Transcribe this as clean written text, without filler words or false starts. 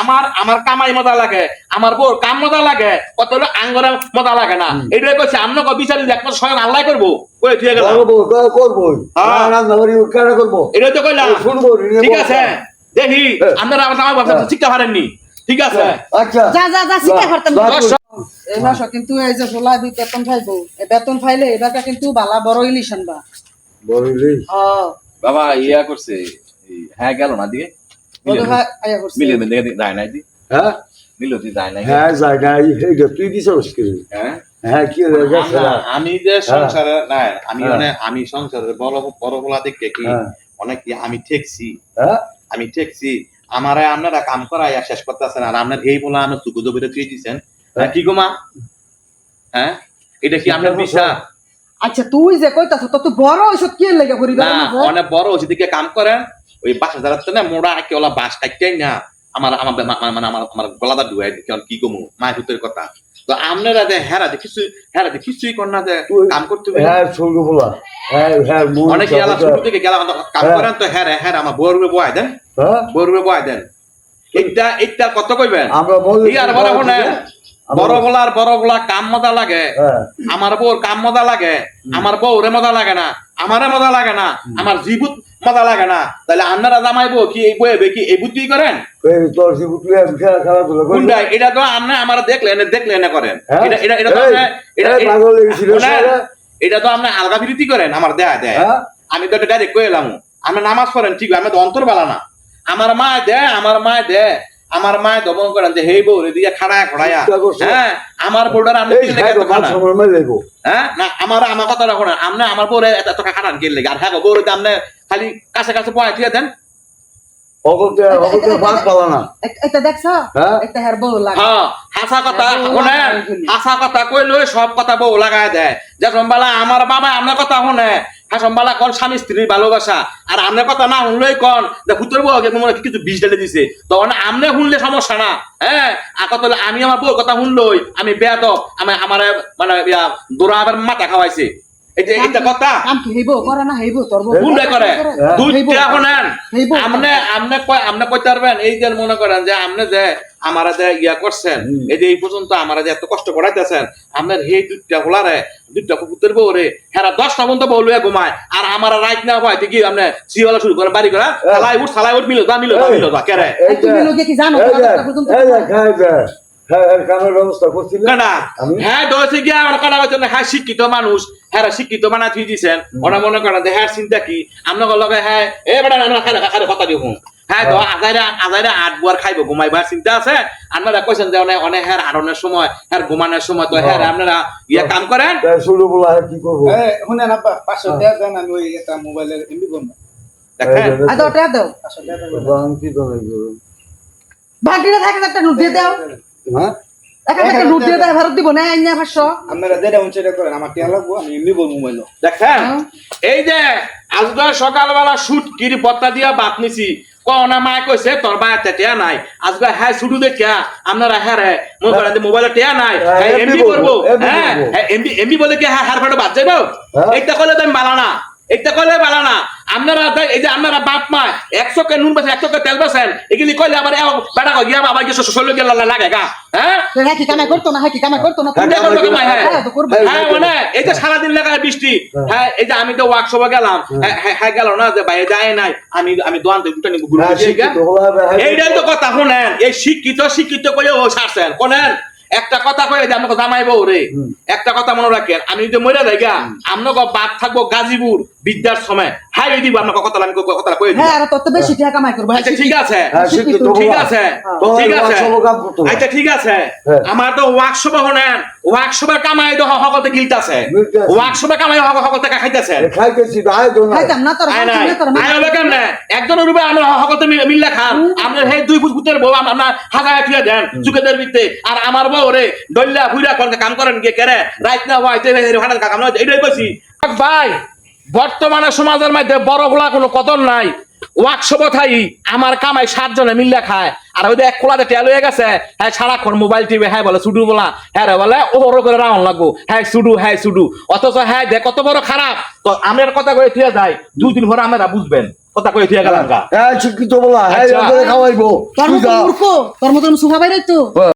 আমার আমার কামাই মজা লাগে, আমার বউর কাম মজা লাগে, কত হলো আঙ্গরে মজা লাগে না। এইটাই কইছে আমরা বিচার একমাত্র স্বয়ং আল্লাহ করবো। কই ঠিক গেল করবো এটাই তো কইলাম। শুনবো ঠিক আছে, দেখি আপনারা আমার ব্যবসা শিখতে পারেননি। ঠিক আছে, আচ্ছা যা যা যা শিখে পারতাম এই মাসে কিন্তু এই যে জুলাই বেতন পাইবো, এই বেতন পাইলে এবারটা কিন্তু বালা বড় ইলিশ আনবা। বড় ইলিশ বাবা ইয়া করছে, হ্যাঁ গেল না দিকে মিলে দেখে যায় নাই দি। হ্যাঁ মিলো দি যায় নাই। হ্যাঁ যাই নাই তুই কি চলস করি হ্যাঁ হ্যাঁ কি আমি যে সংসারে না আমি আমি সংসারে বড় বড় বলা দেখে কি অনেক আমি ঠেকছি। আমি ঠেকছি আমারে আপনারা কাম করাইয়া শেষ করতেছেন, আর আপনার এই বলা আমার চুকু জবিরে তুই দিচ্ছেন কি গো মা? হ্যাঁ এটা কি আপনার বিশ্বাস? আচ্ছা তুই যে কইতাছ তত বড় ওষুধ কি লাগে পরিবার না অনেক বড় ওষুধ দিকে কাম করেন ওই বাসা যাচ্ছে না মোড়া একে ওলা বাস কাটতেই না আমার আমার মানে আমার গলাটা ডুবাই কি কমু মায়ের ভূতের কথা। তো আপনারা যে হেরাতে কিছুই কর না যে কাম করতে হবে। হ্যাঁ ছোট বলা হ্যাঁ অনেকে এলা ছোট থেকে গেলাম কাম করেন তো হ্যাঁ আমার বউরবে বয় দেন, বউরবে বয় দেন। এইটা কত কইবেন আমরা আর বড় হনে বড় বলা কাম মজা লাগে, আমার বউর কাম মজা লাগে, আমার বউরে মজা লাগে না, আমারে মজা লাগে না, আমার জীবুত মজা লাগে না। তাহলে আপনারা জামাইবো কি এই বইবে কি এই বুদ্ধি করেন? এটা তো আপনি আমার দেখলে না করেন। এটা তো আপনি আলগা বিরতি করেন আমার দেয়া দেয়। আমি তো ডাইরেক্ট কয়ে এলাম আপনি নামাজ পড়েন ঠিক আমি তো অন্তর বালা না। আমার মা দেয় আমার মায় দমন করেন যে হেই বউ এদিকে খাড়ায় খড়াইয়া। হ্যাঁ আমার বউটার আপনি হ্যাঁ না আমার কথাটা শোনেন আপনি আমার বউরে এত খাটান কে লেগে আর হ্যাঁ বউরে আপনি খালি কাছে কাছে পড়াই ঠিক দেন হাসা কথা কইলে সব কথা বউ লাগাই দেয়। যে সম্বালা আমার বাবা আপনার কথা শুনে সম্বালা কোন স্বামী স্ত্রীর ভালোবাসা, আর আপনার কথা না শুনলেই কন যে ভূতের বউ কিছু বিষ ঢেলে দিছে। তখন আপনি শুনলে সমস্যা না। হ্যাঁ আকত আমি আমার বউর কথা শুনলই আমি বেয়াদব আমি আমার মানে দৌড়া আবার মাথা খাওয়াইছে। এটা কথা আপনি কইতে পারবেন এই যে মনে করেন যে আপনি যে আমারা যে ইয়া করছেন এই যে এই পর্যন্ত আমারা যে এত কষ্ট করাইতেছেন আপনার এই দুইটা কুকুরের বউরে হেরা 10টা পর্যন্ত বউ লইয়া ঘুমায়, আর আমার রাইট না হয় কি আপনি সিওয়ালা শুরু করে বাড়ি করা সালাই উঠ মিলো যা কেরে শিক্ষিত মানুষ হ্যাঁ শিক্ষিত বানা থুই দিচ্ছেন ওরা মনে করেন যে হ্যাঁ চিন্তা কি আপনার লগে হ্যাঁ এ বেটা কথা দেখুন হ্যাঁ তো আজাইরা 8 বুয়ার খাইব ঘুমাইবার চিন্তা আছে। আপনারা কইছেন যে অনেক হ্যাঁ আড়নের সময় হ্যাঁ ঘুমানোর সময় তো হ্যাঁ আপনারা ইয়া কাম করেন শুরু বলা কি করবো শুনে না 500 টাকা দেন আমি ওই এটা মোবাইলের এমবি করবো দেখেন বাকিটা থাকে একটা নোট দিয়ে দাও হ্যাঁ একটা নোট দিয়ে দাও ভারত দিব না আইনা 500 আপনারা যেটা উঞ্চটা করেন আমার টাকা লাগবো আমি এমবি করবো মোবাইল। দেখেন এই যে আজকে সকালবেলা শুট কিরি পত্তা দিয়া বাত নিছি কোনা মা কইছে তোর বাড়িতে টিয়া নাই আজকে হ্যাঁ শুধু দেখিয়া আপনারা হ্যাঁ রে মোবাইলে টিয়া নাই এমবি করবো হ্যাঁ এমবি বলে কি হ্যাঁ হার ফাটে বাদ যাইব এইটা করলে তো আমি বালা না এটা কইলে বালা না। আপনারা এই যে আপনারা বাপ মা 100 কে নুন বেচেন 100 কে তেল বেচেন এগুলি কইলে আবার বেটা কই গিয়া আবার কিছু শৈল গেল লাগে গা হ্যাঁ কি কামে করতো না কি কামে করতো না হ্যাঁ মানে এই যে সারাদিন লাগায় বৃষ্টি হ্যাঁ এই যে আমি তো ওয়ার্কশপে গেলাম হ্যাঁ গেল না যে বাইরে যায় নাই আমি দোকান থেকে দুটো নিব গ্রুপ এইটাই তো কথা শুনেন এই শিক্ষিত কইও ছাড়ছেন কোনেন একটা কথা কয়ে যে আমাকে জামাইবো রে একটা কথা মনে রাখেন আমি যদি মরে যাই গা আপনাকে বাপ থাকবো গাজীপুর বিদ্যার সময় হাই দিব আপনাকে কথা আমি কথা কয়ে দিই হ্যাঁ তত বেশি টাকা কামাই করব আচ্ছা ঠিক আছে ঠিক আছে আচ্ছা ঠিক আছে আমার তো ওয়ার্কশপ হনেন ওয়ার্কশপে কামাই তো হকতে গিলতাছে ওয়ার্কশপে কামাই হকতে খাইতাছে খাইতেছি আয় তো না খাইতাম না তোর আয় হবে কেমনে একজনের রূপে আমরা হকতে মিললে খান আপনার সেই 2 ফুট ফুটের বউ আমরা হাজার ঠিয়া দেন চুকেদের ভিতরে আর আমার বউ রে দল্লা ফুইরা কোন কাম করেন কি করে রাইত না হইতে হাটার কাম না এইটাই কইছি ভাই বর্তমানে সমাজের মধ্যে বড় বলা কোনো কদর নাই। ওয়ার্কশপ থাই আমার কামাই 7 জনে মিল্লা খায় আর ওই যে এক খোলাতে টেল হয়ে গেছে হ্যাঁ সারাক্ষণ মোবাইল টিভি হ্যাঁ বলে সুডু বলা হ্যাঁ রে বলে ওর করে রাউন্ড লাগবো হ্যাঁ সুডু অথচ হ্যাঁ দেখ কত বড় খারাপ তো আমার কথা কয়ে থুয়ে যায় 2 দিন পরে আমরা বুঝবেন কথা কয়ে থুয়ে গেলাম গা হ্যাঁ শিক্ষিত বলা হ্যাঁ আচ্ছা। খাওয়াইবো তোর তুই মতো যা মূর্খ তোর মতো সুখা বাইরে তো